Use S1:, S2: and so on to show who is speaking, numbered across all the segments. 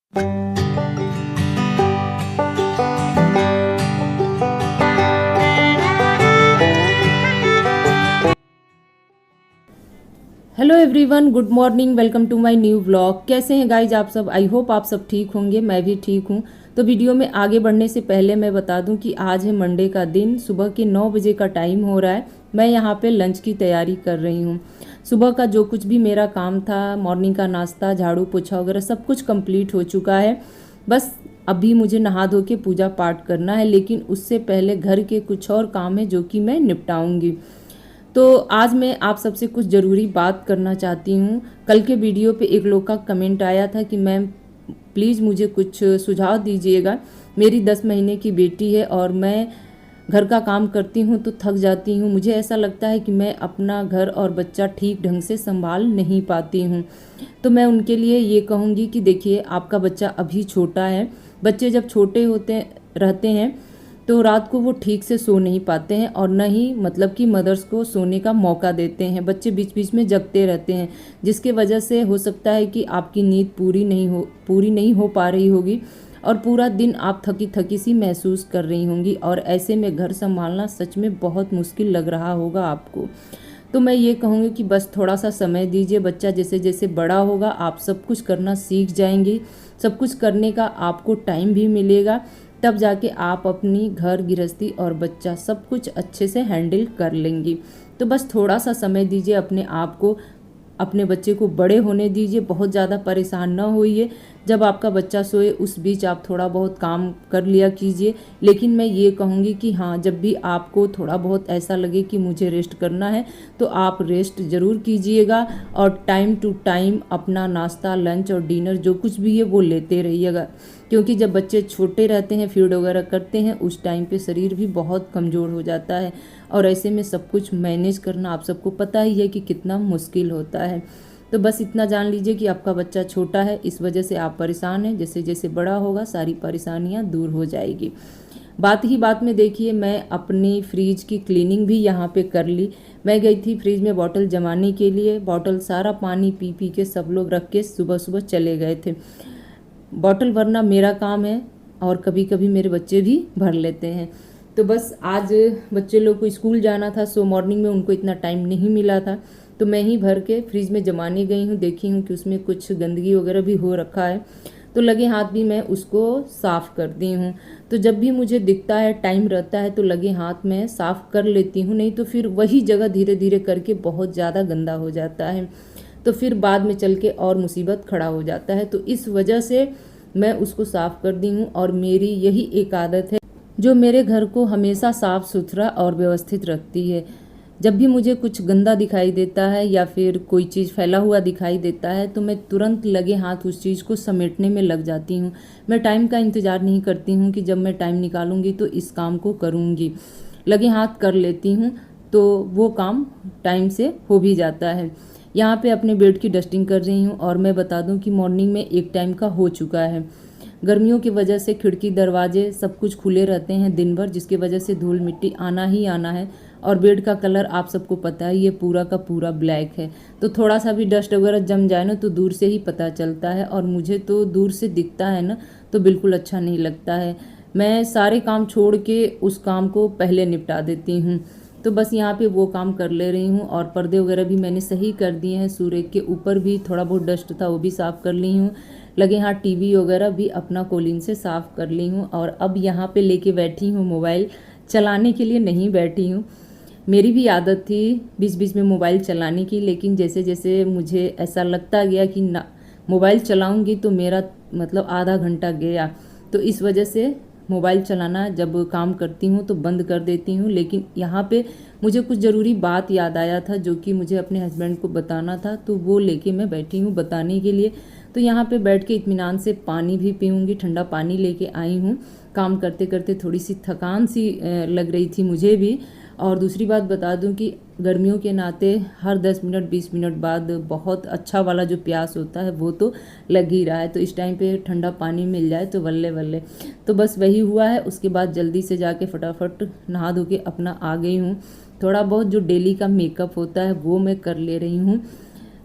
S1: Hello everyone, good morning, welcome to my new vlog. कैसे हैं guys आप सब? आई होप आप सब ठीक होंगे, मैं भी ठीक हूं। तो वीडियो में आगे बढ़ने से पहले मैं बता दूं कि आज है मंडे का दिन, सुबह के 9 बजे का टाइम हो रहा है। मैं यहां पे लंच की तैयारी कर रही हूं। सुबह का जो कुछ भी मेरा काम था, मॉर्निंग का नाश्ता, झाड़ू पोछा वगैरह सब कुछ कंप्लीट हो चुका है। बस अभी मुझे नहा धो के पूजा पाठ करना है, लेकिन उससे पहले घर के कुछ और काम है जो कि मैं निपटाऊंगी। तो आज मैं आप सबसे कुछ ज़रूरी बात करना चाहती हूँ। कल के वीडियो पे एक लोग का कमेंट आया था कि मैम प्लीज़ मुझे कुछ सुझाव दीजिएगा। मेरी 10 महीने की बेटी है और मैं घर का काम करती हूँ तो थक जाती हूँ। मुझे ऐसा लगता है कि मैं अपना घर और बच्चा ठीक ढंग से संभाल नहीं पाती हूँ। तो मैं उनके लिए ये कहूँगी कि देखिए, आपका बच्चा अभी छोटा है। बच्चे जब छोटे होते रहते हैं तो रात को वो ठीक से सो नहीं पाते हैं और न ही मतलब कि मदर्स को सोने का मौका देते हैं। बच्चे बीच बीच में जगते रहते हैं, जिसके वजह से हो सकता है कि आपकी नींद पूरी नहीं हो पा रही होगी और पूरा दिन आप थकी थकी सी महसूस कर रही होंगी और ऐसे में घर संभालना सच में बहुत मुश्किल लग रहा होगा आपको। तो मैं ये कहूँगी कि बस थोड़ा सा समय दीजिए। बच्चा जैसे जैसे बड़ा होगा आप सब कुछ करना सीख जाएंगी, सब कुछ करने का आपको टाइम भी मिलेगा। तब जाके आप अपनी घर गृहस्थी और बच्चा सब कुछ अच्छे से हैंडल कर लेंगी। तो बस थोड़ा सा समय दीजिए अपने आप को, अपने बच्चे को बड़े होने दीजिए। बहुत ज़्यादा परेशान ना होइए। जब आपका बच्चा सोए उस बीच आप थोड़ा बहुत काम कर लिया कीजिए। लेकिन मैं ये कहूँगी कि हाँ, जब भी आपको थोड़ा बहुत ऐसा लगे कि मुझे रेस्ट करना है तो आप रेस्ट ज़रूर कीजिएगा और टाइम टू टाइम अपना नाश्ता, लंच और डिनर जो कुछ भी है वो लेते रहिएगा। क्योंकि जब बच्चे छोटे रहते हैं, फीड वगैरह करते हैं, उस टाइम पे शरीर भी बहुत कमज़ोर हो जाता है और ऐसे में सब कुछ मैनेज करना आप सबको पता ही है कि कितना मुश्किल होता है। तो बस इतना जान लीजिए कि आपका बच्चा छोटा है, इस वजह से आप परेशान हैं। जैसे जैसे बड़ा होगा सारी परेशानियां दूर हो जाएगी। बात ही बात में देखिए, मैं अपनी फ्रिज की क्लीनिंग भी यहाँ पे कर ली। मैं गई थी फ्रिज में बॉटल जमाने के लिए। बॉटल सारा पानी पी पी के सब लोग रख के सुबह सुबह चले गए थे। बॉटल भरना मेरा काम है और कभी कभी मेरे बच्चे भी भर लेते हैं। तो बस आज बच्चे लोग को स्कूल जाना था, सो मॉर्निंग में उनको इतना टाइम नहीं मिला था, तो मैं ही भर के फ्रिज में जमाने गई हूँ। देखी हूँ कि उसमें कुछ गंदगी वगैरह भी हो रखा है, तो लगे हाथ भी मैं उसको साफ़ कर दी हूँ। तो जब भी मुझे दिखता है, टाइम रहता है, तो लगे हाथ में साफ़ कर लेती हूँ। नहीं तो फिर वही जगह धीरे धीरे करके बहुत ज़्यादा गंदा हो जाता है, तो फिर बाद में चल के और मुसीबत खड़ा हो जाता है। तो इस वजह से मैं उसको साफ़ कर दी हूँ और मेरी यही एक आदत है जो मेरे घर को हमेशा साफ़ सुथरा और व्यवस्थित रखती है। जब भी मुझे कुछ गंदा दिखाई देता है या फिर कोई चीज़ फैला हुआ दिखाई देता है तो मैं तुरंत लगे हाथ उस चीज़ को समेटने में लग जाती हूँ। मैं टाइम का इंतज़ार नहीं करती हूँ कि जब मैं टाइम निकालूंगी तो इस काम को करूँगी। लगे हाथ कर लेती हूँ तो वो काम टाइम से हो भी जाता है। यहाँ पे अपने बेड की डस्टिंग कर रही हूँ और मैं बता दूँ कि मॉर्निंग में एक टाइम का हो चुका है। गर्मियों की वजह से खिड़की दरवाजे सब कुछ खुले रहते हैं दिन भर, जिसकी वजह से धूल मिट्टी आना ही आना है। और बेड का कलर आप सबको पता है, ये पूरा का पूरा ब्लैक है। तो थोड़ा सा भी डस्ट वगैरह जम जाए ना तो दूर से ही पता चलता है, और मुझे तो दूर से दिखता है ना तो बिल्कुल अच्छा नहीं लगता है। मैं सारे काम छोड़ के उस काम को पहले निपटा देती हूँ। तो बस यहाँ पे वो काम कर ले रही हूँ और पर्दे वगैरह भी मैंने सही कर दिए हैं। सूर्य के ऊपर भी थोड़ा बहुत डस्ट था, वो भी साफ़ कर ली हूँ। लगे हाँ, टीवी वगैरह भी अपना कोलिन से साफ़ कर ली हूँ और अब यहाँ पे लेके बैठी हूँ। मोबाइल चलाने के लिए नहीं बैठी हूँ। मेरी भी आदत थी बीच बीच में मोबाइल चलाने की, लेकिन जैसे जैसे मुझे ऐसा लगता गया कि ना मोबाइल चलाऊंगी तो मेरा मतलब आधा घंटा गया, तो इस वजह से मोबाइल चलाना जब काम करती हूँ तो बंद कर देती हूँ। लेकिन यहाँ पे मुझे कुछ ज़रूरी बात याद आया था जो कि मुझे अपने हस्बैंड को बताना था, तो वो लेके मैं बैठी हूँ बताने के लिए। तो यहाँ पे बैठ के इत्मीनान से पानी भी पीऊँगी, ठंडा पानी लेके आई हूँ। काम करते करते थोड़ी सी थकान सी लग रही थी मुझे भी। और दूसरी बात बता दूं कि गर्मियों के नाते हर 10 मिनट 20 मिनट बाद बहुत अच्छा वाला जो प्यास होता है वो तो लग ही रहा है, तो इस टाइम पे ठंडा पानी मिल जाए तो वल्ले वल्ले। तो बस वही हुआ है। उसके बाद जल्दी से जाके फटाफट नहा धो के अपना आ गई हूँ। थोड़ा बहुत जो डेली का मेकअप होता है वो मैं कर ले रही हूँ।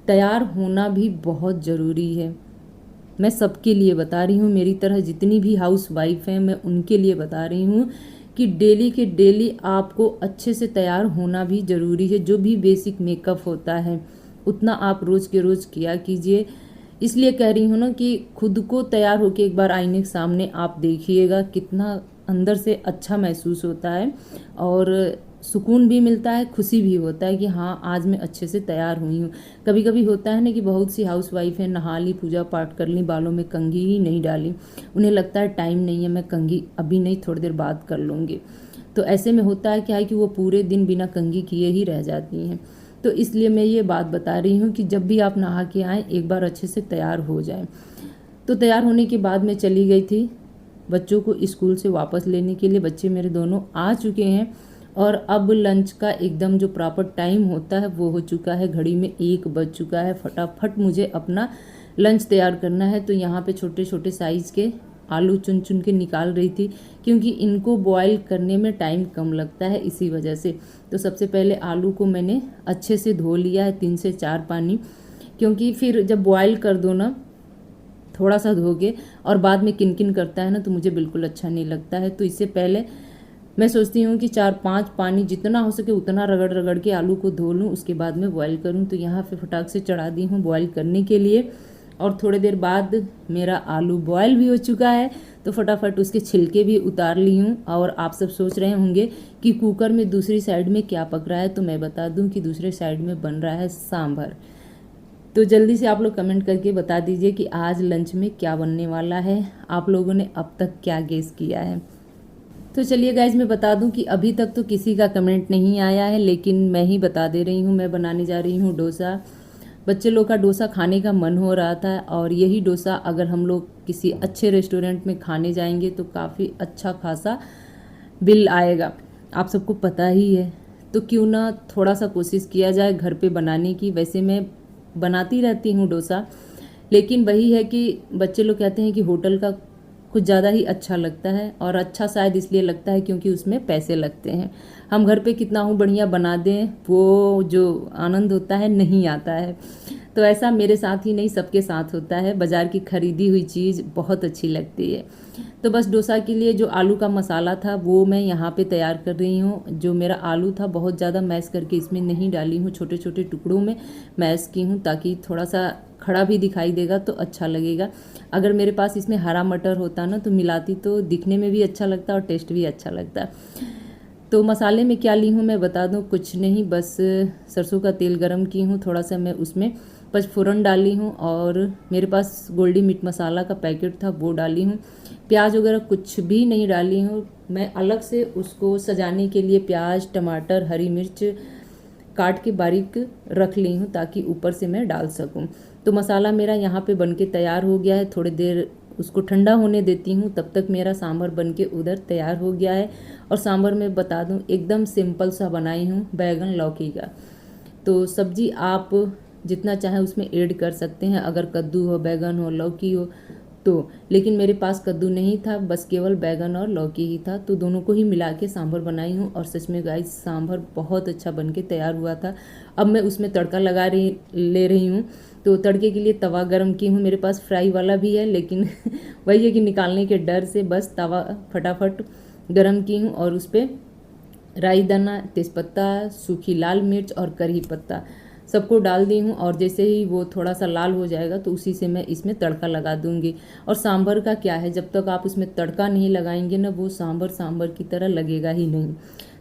S1: तैयार होना भी बहुत ज़रूरी है। मैं सबके लिए बता रही हूँ, मेरी तरह जितनी भी हाउस वाइफ हैं मैं उनके लिए बता रही हूँ कि डेली के डेली आपको अच्छे से तैयार होना भी ज़रूरी है। जो भी बेसिक मेकअप होता है उतना आप रोज़ के रोज़ किया कीजिए। इसलिए कह रही हूँ ना कि खुद को तैयार होके एक बार आईने के सामने आप देखिएगा, कितना अंदर से अच्छा महसूस होता है और सुकून भी मिलता है, खुशी भी होता है कि हाँ आज मैं अच्छे से तैयार हुई हूँ। कभी कभी होता है ना कि बहुत सी हाउस वाइफ हैं, नहा ली, पूजा पाठ कर ली, बालों में कंघी ही नहीं डाली, उन्हें लगता है टाइम नहीं है, मैं कंघी अभी नहीं, थोड़ी देर बाद कर लूँगी। तो ऐसे में होता है क्या है कि वो पूरे दिन बिना कंघी किए ही रह जाती हैं। तो इसलिए मैं ये बात बता रही हूँ कि जब भी आप नहा के आएँ एक बार अच्छे से तैयार हो जाएं। तो तैयार होने के बाद मैं चली गई थी बच्चों को स्कूल से वापस लेने के लिए। बच्चे मेरे दोनों आ चुके हैं और अब लंच का एकदम जो प्रॉपर टाइम होता है वो हो चुका है। घड़ी में 1 बज चुका है। फटाफट मुझे अपना लंच तैयार करना है। तो यहाँ पे छोटे छोटे साइज़ के आलू चुन चुन के निकाल रही थी, क्योंकि इनको बॉईल करने में टाइम कम लगता है इसी वजह से। तो सबसे पहले आलू को मैंने अच्छे से धो लिया है 3 से 4 पानी, क्योंकि फिर जब बॉईल कर दो ना थोड़ा सा धो के और बाद में किनकिन करता है ना तो मुझे बिल्कुल अच्छा नहीं लगता है। तो इससे पहले मैं सोचती हूँ कि 4-5 पानी जितना हो सके उतना रगड़ रगड़ के आलू को धो लूँ, उसके बाद में बॉईल करूँ। तो यहाँ पे फटाक से चढ़ा दी हूँ बॉईल करने के लिए और थोड़ी देर बाद मेरा आलू बॉयल भी हो चुका है। तो फटाफट उसके छिलके भी उतार ली हूँ। और आप सब सोच रहे होंगे कि कुकर में दूसरी साइड में क्या पक रहा है, तो मैं बता दूँ कि दूसरे साइड में बन रहा है सांभर। तो जल्दी से आप लोग कमेंट करके बता दीजिए कि आज लंच में क्या बनने वाला है, आप लोगों ने अब तक क्या गेस किया है। तो चलिए गाइज मैं बता दूं कि अभी तक तो किसी का कमेंट नहीं आया है, लेकिन मैं ही बता दे रही हूँ। मैं बनाने जा रही हूँ डोसा। बच्चे लोग का डोसा खाने का मन हो रहा था और यही डोसा अगर हम लोग किसी अच्छे रेस्टोरेंट में खाने जाएंगे तो काफ़ी अच्छा खासा बिल आएगा, आप सबको पता ही है। तो क्यों ना थोड़ा सा कोशिश किया जाए घर पे बनाने की। वैसे मैं बनाती रहती हूँ डोसा, लेकिन वही है कि बच्चे लोग कहते हैं कि होटल का कुछ ज़्यादा ही अच्छा लगता है, और अच्छा शायद इसलिए लगता है क्योंकि उसमें पैसे लगते हैं। हम घर पे कितना हूँ बढ़िया बना दें, वो जो आनंद होता है नहीं आता है। तो ऐसा मेरे साथ ही नहीं सबके साथ होता है। बाज़ार की खरीदी हुई चीज़ बहुत अच्छी लगती है। तो बस डोसा के लिए जो आलू का मसाला था वो मैं यहाँ पे तैयार कर रही हूँ। जो मेरा आलू था बहुत ज़्यादा मैश करके इसमें नहीं डाली हूँ, छोटे छोटे टुकड़ों में मैश की हूँ ताकि थोड़ा सा खड़ा भी दिखाई देगा तो अच्छा लगेगा। अगर मेरे पास इसमें हरा मटर होता ना तो मिलाती तो दिखने में भी अच्छा लगता और टेस्ट भी अच्छा लगता। तो मसाले में क्या ली हूँ मैं बता दूँ, कुछ नहीं, बस सरसों का तेल गरम की हूँ, थोड़ा सा मैं उसमें पचफोरन डाली हूँ और मेरे पास गोल्डी मीट मसाला का पैकेट था वो डाली हूँ। प्याज वगैरह कुछ भी नहीं डाली हूँ। मैं अलग से उसको सजाने के लिए प्याज, टमाटर, हरी मिर्च काट के बारीक रख ली हूँ ताकि ऊपर से मैं डाल सकूँ। तो मसाला मेरा यहाँ पे बनके तैयार हो गया है। थोड़ी देर उसको ठंडा होने देती हूँ, तब तक मेरा सांभर बनके उधर तैयार हो गया है। और सांभर में बता दूँ एकदम सिंपल सा बनाई हूँ, बैगन लौकी का। तो सब्जी आप जितना चाहे उसमें ऐड कर सकते हैं, अगर कद्दू हो, बैगन हो, लौकी हो तो, लेकिन मेरे पास कद्दू नहीं था, बस केवल बैगन और लौकी ही था। तो दोनों को ही मिला के सांभर बनाई हूँ और सच में गाइस सांभर बहुत अच्छा बन के तैयार हुआ था। अब मैं उसमें तड़का ले रही हूँ। तो तड़के के लिए तवा गरम की हूँ, मेरे पास फ्राई वाला भी है, लेकिन वही है कि निकालने के डर से बस तवा फटाफट गरम की हूँ और उस पर राई दाना, तेज़पत्ता, सूखी लाल मिर्च और करी पत्ता सबको डाल दी हूँ। और जैसे ही वो थोड़ा सा लाल हो जाएगा तो उसी से मैं इसमें तड़का लगा दूँगी। और सांभर का क्या है, जब तक आप उसमें तड़का नहीं लगाएंगे ना वो सांभर की तरह लगेगा ही नहीं।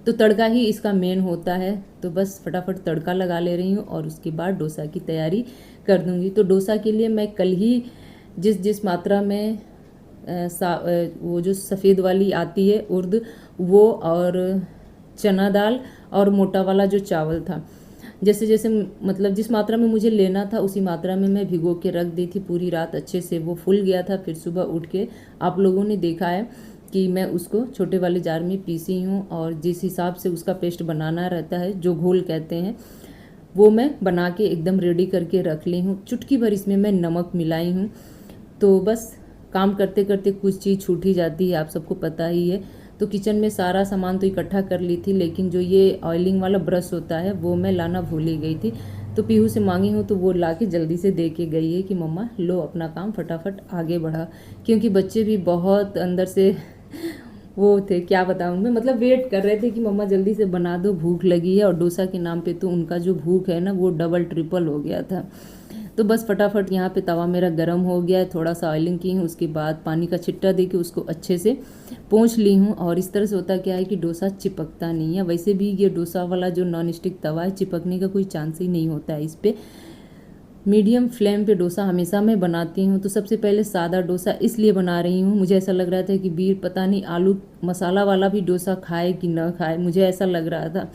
S1: तो तड़का ही इसका मेन होता है। तो बस फटाफट तड़का लगा ले रही हूँ और उसके बाद डोसा की तैयारी कर दूँगी। तो डोसा के लिए मैं कल ही जिस मात्रा में वो जो सफ़ेद वाली आती है उर्द, वो और चना दाल और मोटा वाला जो चावल था, जैसे जैसे मतलब जिस मात्रा में मुझे लेना था उसी मात्रा में मैं भिगो के रख दी थी पूरी रात। अच्छे से वो फूल गया था। फिर सुबह उठ के आप लोगों ने देखा है कि मैं उसको छोटे वाले जार में पीसी हूँ और जिस हिसाब से उसका पेस्ट बनाना रहता है, जो घोल कहते हैं, वो मैं बना के एकदम रेडी करके रख ली हूँ। चुटकी भर इसमें मैं नमक मिलाई हूँ। तो बस काम करते करते कुछ चीज़ छूट ही जाती है, आप सबको पता ही है। तो किचन में सारा सामान तो इकट्ठा कर ली थी, लेकिन जो ये ऑयलिंग वाला ब्रश होता है वो मैं लाना भूल ही गई थी। तो पीहू से मांगी हूँ तो वो ला के जल्दी से दे के गई है कि मम्मा लो अपना काम फटाफट आगे बढ़ा, क्योंकि बच्चे भी बहुत अंदर से वो थे, क्या बताऊँ मैं, मतलब वेट कर रहे थे कि मम्मा जल्दी से बना दो, भूख लगी है। और डोसा के नाम पे तो उनका जो भूख है ना वो डबल ट्रिपल हो गया था। तो बस फटाफट यहाँ पे तवा मेरा गर्म हो गया है, थोड़ा सा ऑयलिंग की हूँ, उसके बाद पानी का छिट्टा दे के उसको अच्छे से पोंछ ली हूँ। और इस तरह से होता क्या है कि डोसा चिपकता नहीं है। वैसे भी ये डोसा वाला जो नॉन स्टिक तवा है, चिपकने का कोई चांस ही नहीं होता है इस पर। मीडियम फ्लेम पे डोसा हमेशा मैं बनाती हूँ। तो सबसे पहले सादा डोसा इसलिए बना रही हूँ, मुझे ऐसा लग रहा था कि वीर पता नहीं आलू मसाला वाला भी डोसा खाए कि न खाए, मुझे ऐसा लग रहा था,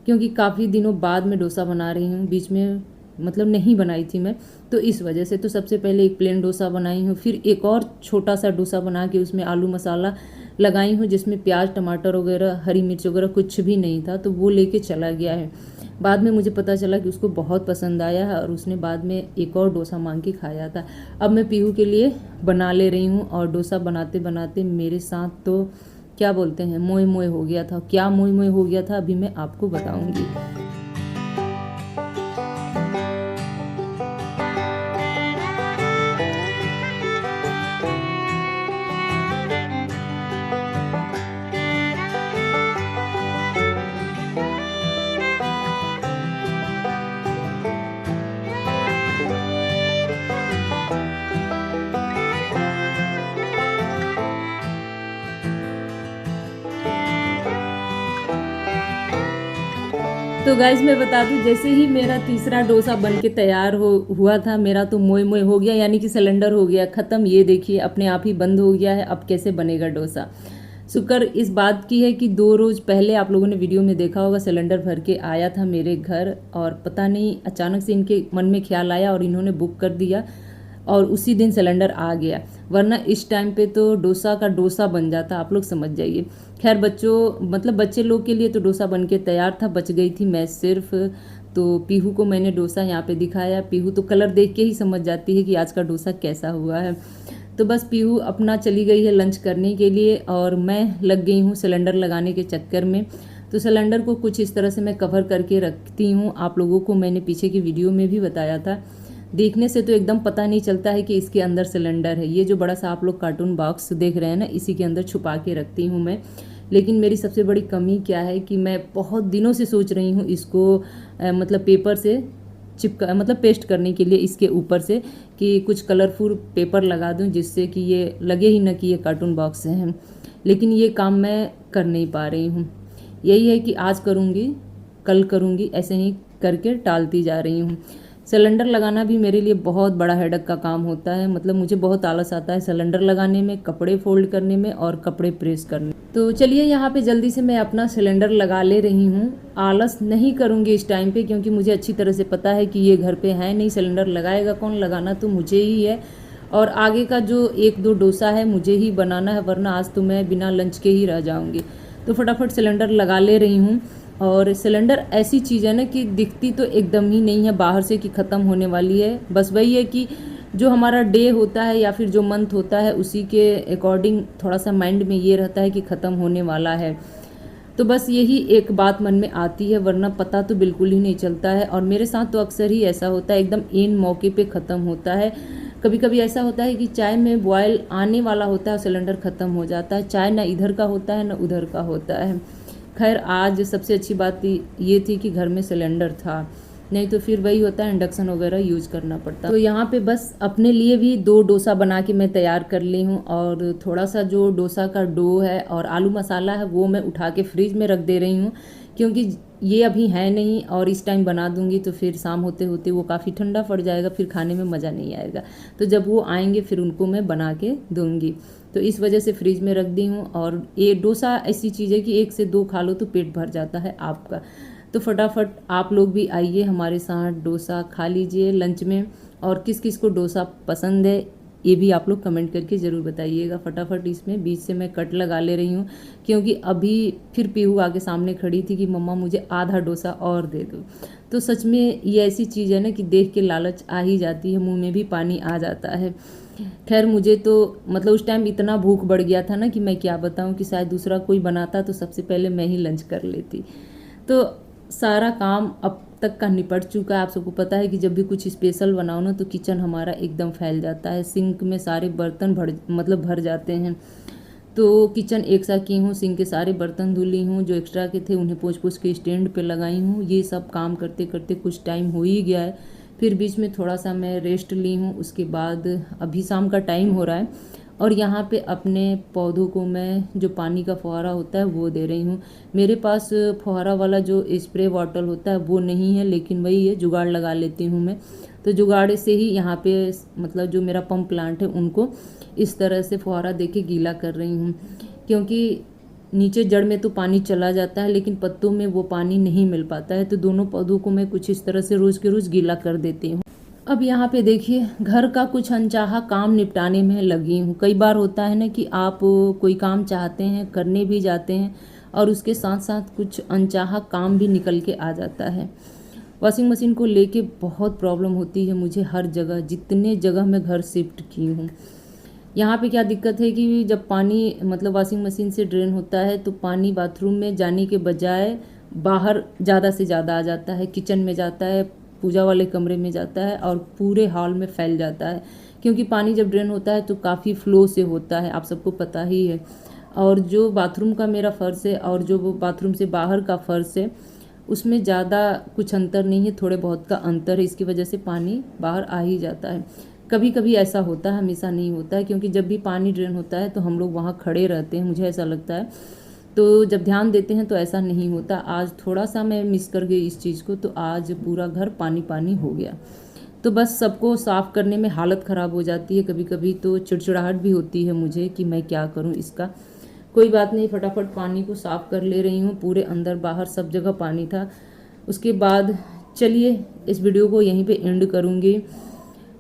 S1: क्योंकि काफ़ी दिनों बाद में डोसा बना रही हूँ, बीच में मतलब नहीं बनाई थी मैं, तो इस वजह से। तो सबसे पहले एक प्लेन डोसा बनाई हूँ, फिर एक और छोटा सा डोसा बना के उसमें आलू मसाला लगाई हूँ, जिसमें प्याज टमाटर वगैरह हरी मिर्च वगैरह कुछ भी नहीं था, तो वो लेके चला गया है। बाद में मुझे पता चला कि उसको बहुत पसंद आया है और उसने बाद में एक और डोसा मांग के खाया था। अब मैं पीहू के लिए बना ले रही हूँ, और डोसा बनाते बनाते मेरे साथ तो क्या बोलते हैं मोए मोए हो गया था। क्या मोए मोए हो गया था अभी मैं आपको बताऊंगी। तो गाइज मैं बता दूं, जैसे ही मेरा तीसरा डोसा बन के तैयार हुआ था, मेरा तो मोए मोए हो गया, यानी कि सिलेंडर हो गया ख़त्म। ये देखिए अपने आप ही बंद हो गया है। अब कैसे बनेगा डोसा। शुक्र इस बात की है कि 2 रोज पहले आप लोगों ने वीडियो में देखा होगा, सिलेंडर भर के आया था मेरे घर, और पता नहीं अचानक से इनके मन में ख्याल आया और इन्होंने बुक कर दिया, और उसी दिन सिलेंडर आ गया। वरना इस टाइम पे तो डोसा का डोसा बन जाता, आप लोग समझ जाइए। खैर बच्चों मतलब बच्चे लोग के लिए तो डोसा बन के तैयार था, बच गई थी मैं सिर्फ। तो पीहू को मैंने डोसा यहाँ पे दिखाया। पीहू तो कलर देख के ही समझ जाती है कि आज का डोसा कैसा हुआ है। तो बस पीहू अपना चली गई है लंच करने के लिए, और मैं लग गई हूँ सिलेंडर लगाने के चक्कर में। तो सिलेंडर को कुछ इस तरह से मैं कवर करके रखती हूँ। आप लोगों को मैंने पीछे की वीडियो में भी बताया था, देखने से तो एकदम पता नहीं चलता है कि इसके अंदर सिलेंडर है। ये जो बड़ा सा आप लोग कार्टून बॉक्स देख रहे हैं ना, इसी के अंदर छुपा के रखती हूँ मैं। लेकिन मेरी सबसे बड़ी कमी क्या है कि मैं बहुत दिनों से सोच रही हूँ इसको मतलब पेपर से चिपका, मतलब पेस्ट करने के लिए इसके ऊपर से, कि कुछ कलरफुल पेपर लगा दूं जिससे कि ये लगे ही न कि ये कार्टून बॉक्स है। लेकिन ये काम मैं कर नहीं पा रही हूँ। यही है कि आज करूँगी कल करूँगी, ऐसे ही करके टालती जा रही हूँ। सिलेंडर लगाना भी मेरे लिए बहुत बड़ा हेडक का काम होता है। मतलब मुझे बहुत आलस आता है सिलेंडर लगाने में, कपड़े फोल्ड करने में और कपड़े प्रेस करने में। तो चलिए यहाँ पे जल्दी से मैं अपना सिलेंडर लगा ले रही हूँ। आलस नहीं करूँगी इस टाइम पे, क्योंकि मुझे अच्छी तरह से पता है कि ये घर पे है नहीं, सिलेंडर लगाएगा कौन, लगाना तो मुझे ही है। और आगे का जो 1-2 डोसा है मुझे ही बनाना है, वरना आज तो मैं बिना लंच के ही रह जाऊँगी। तो फटाफट सिलेंडर लगा ले रही हूँ। और सिलेंडर ऐसी चीज़ है ना कि दिखती तो एकदम ही नहीं है बाहर से कि ख़त्म होने वाली है। बस वही है कि जो हमारा डे होता है या फिर जो मंथ होता है उसी के अकॉर्डिंग थोड़ा सा माइंड में ये रहता है कि ख़त्म होने वाला है। तो बस यही एक बात मन में आती है, वरना पता तो बिल्कुल ही नहीं चलता है। और मेरे साथ तो अक्सर ही ऐसा होता है, एकदम एन मौके पे ख़त्म होता है। कभी कभी ऐसा होता है कि चाय में बॉयल आने वाला होता है, सिलेंडर ख़त्म हो जाता है। चाय ना इधर का होता है ना उधर का होता है। खैर आज सबसे अच्छी बात ये थी कि घर में सिलेंडर था, नहीं तो फिर वही होता है इंडक्शन वगैरह यूज करना पड़ता। तो यहाँ पे बस अपने लिए भी 2 डोसा बना के मैं तैयार कर ली हूँ। और थोड़ा सा जो डोसा का डो है और आलू मसाला है वो मैं उठा के फ्रिज में रख दे रही हूँ, क्योंकि ये अभी है नहीं, और इस टाइम बना दूंगी तो फिर शाम होते होते वो काफ़ी ठंडा पड़ जाएगा, फिर खाने में मज़ा नहीं आएगा। तो जब वो आएंगे फिर उनको मैं बना के दूंगी। तो इस वजह से फ्रिज में रख दी हूँ। और ये डोसा ऐसी चीज़ है कि 1 से 2 खा लो तो पेट भर जाता है आपका। तो फटाफट आप लोग भी आइए हमारे साथ डोसा खा लीजिए लंच में। और किस किस को डोसा पसंद है ये भी आप लोग कमेंट करके ज़रूर बताइएगा। फटाफट इसमें बीच से मैं कट लगा ले रही हूँ, क्योंकि अभी फिर पीहू आके सामने खड़ी थी कि मम्मा मुझे आधा डोसा और दे दो। तो सच में ये ऐसी चीज़ है ना कि देख के लालच आ ही जाती है, मुंह में भी पानी आ जाता है। खैर मुझे तो मतलब उस टाइम इतना भूख बढ़ गया था ना कि मैं क्या बताऊँ, कि शायद दूसरा कोई बनाता तो सबसे पहले मैं ही लंच कर लेती। तो सारा काम अब तक का निपट चुका है। आप सबको पता है कि जब भी कुछ स्पेशल बनाओ ना तो किचन हमारा एकदम फैल जाता है, सिंक में सारे बर्तन भर जाते हैं। तो किचन एक साथ की हूँ, सिंक के सारे बर्तन धुली हूँ, जो एक्स्ट्रा के थे उन्हें पोंछ पोंछ के स्टैंड पे लगाई हूँ। ये सब काम करते करते कुछ टाइम हो ही गया है। फिर बीच में थोड़ा सा मैं रेस्ट ली हूँ। उसके बाद अभी शाम का टाइम हो रहा है और यहाँ पे अपने पौधों को मैं जो पानी का फुहारा होता है वो दे रही हूँ। मेरे पास फुहारा वाला जो स्प्रे बॉटल होता है वो नहीं है, लेकिन वही है, जुगाड़ लगा लेती हूँ मैं। तो जुगाड़ से ही यहाँ पे मतलब जो मेरा पम्प प्लांट है उनको इस तरह से फुहारा दे के गीला कर रही हूँ, क्योंकि नीचे जड़ में तो पानी चला जाता है लेकिन पत्तों में वो पानी नहीं मिल पाता है। तो दोनों पौधों को मैं कुछ इस तरह से रोज़ के रोज़ गीला कर देती हूँ। अब यहाँ पे देखिए, घर का कुछ अनचाहा काम निपटाने में लगी हूँ। कई बार होता है ना कि आप कोई काम चाहते हैं, करने भी जाते हैं और उसके साथ साथ कुछ अनचाहा काम भी निकल के आ जाता है। वॉशिंग मशीन को लेके बहुत प्रॉब्लम होती है मुझे हर जगह, जितने जगह मैं घर शिफ्ट की हूँ। यहाँ पे क्या दिक्कत है कि जब पानी मतलब वॉशिंग मशीन से ड्रेन होता है तो पानी बाथरूम में जाने के बजाय बाहर ज़्यादा से ज़्यादा आ जाता है, किचन में जाता है, पूजा वाले कमरे में जाता है और पूरे हॉल में फैल जाता है। क्योंकि पानी जब ड्रेन होता है तो काफ़ी फ्लो से होता है, आप सबको पता ही है। और जो बाथरूम का मेरा फ़र्श है और जो वो बाथरूम से बाहर का फ़र्श है उसमें ज़्यादा कुछ अंतर नहीं है, थोड़े बहुत का अंतर है। इसकी वजह से पानी बाहर आ ही जाता है। कभी कभी ऐसा होता है, हमेशा नहीं होता है, क्योंकि जब भी पानी ड्रेन होता है तो हम लोग वहाँ खड़े रहते हैं, मुझे ऐसा लगता है। तो जब ध्यान देते हैं तो ऐसा नहीं होता। आज थोड़ा सा मैं मिस कर गई इस चीज़ को, तो आज पूरा घर पानी पानी हो गया। तो बस सबको साफ़ करने में हालत ख़राब हो जाती है। कभी कभी तो चिड़चिड़ाहट भी होती है मुझे कि मैं क्या करूँ इसका। कोई बात नहीं, फटाफट पानी को साफ़ कर ले रही हूँ। पूरे अंदर बाहर सब जगह पानी था। उसके बाद चलिए इस वीडियो को यहीं पे एंड करूँगी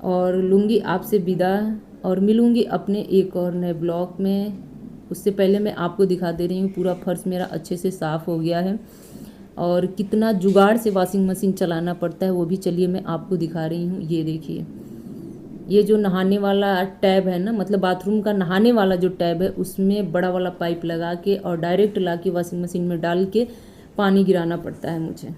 S1: और लूँगी आपसे विदा और मिलूँगी अपने एक और नए ब्लॉग में। उससे पहले मैं आपको दिखा दे रही हूँ पूरा फर्श मेरा अच्छे से साफ़ हो गया है और कितना जुगाड़ से वॉशिंग मशीन चलाना पड़ता है वो भी चलिए मैं आपको दिखा रही हूँ। ये देखिए, ये जो नहाने वाला टैब है ना, मतलब बाथरूम का नहाने वाला जो टैब है उसमें बड़ा वाला पाइप लगा के और डायरेक्ट ला के वॉशिंग मशीन में डाल के पानी गिराना पड़ता है मुझे।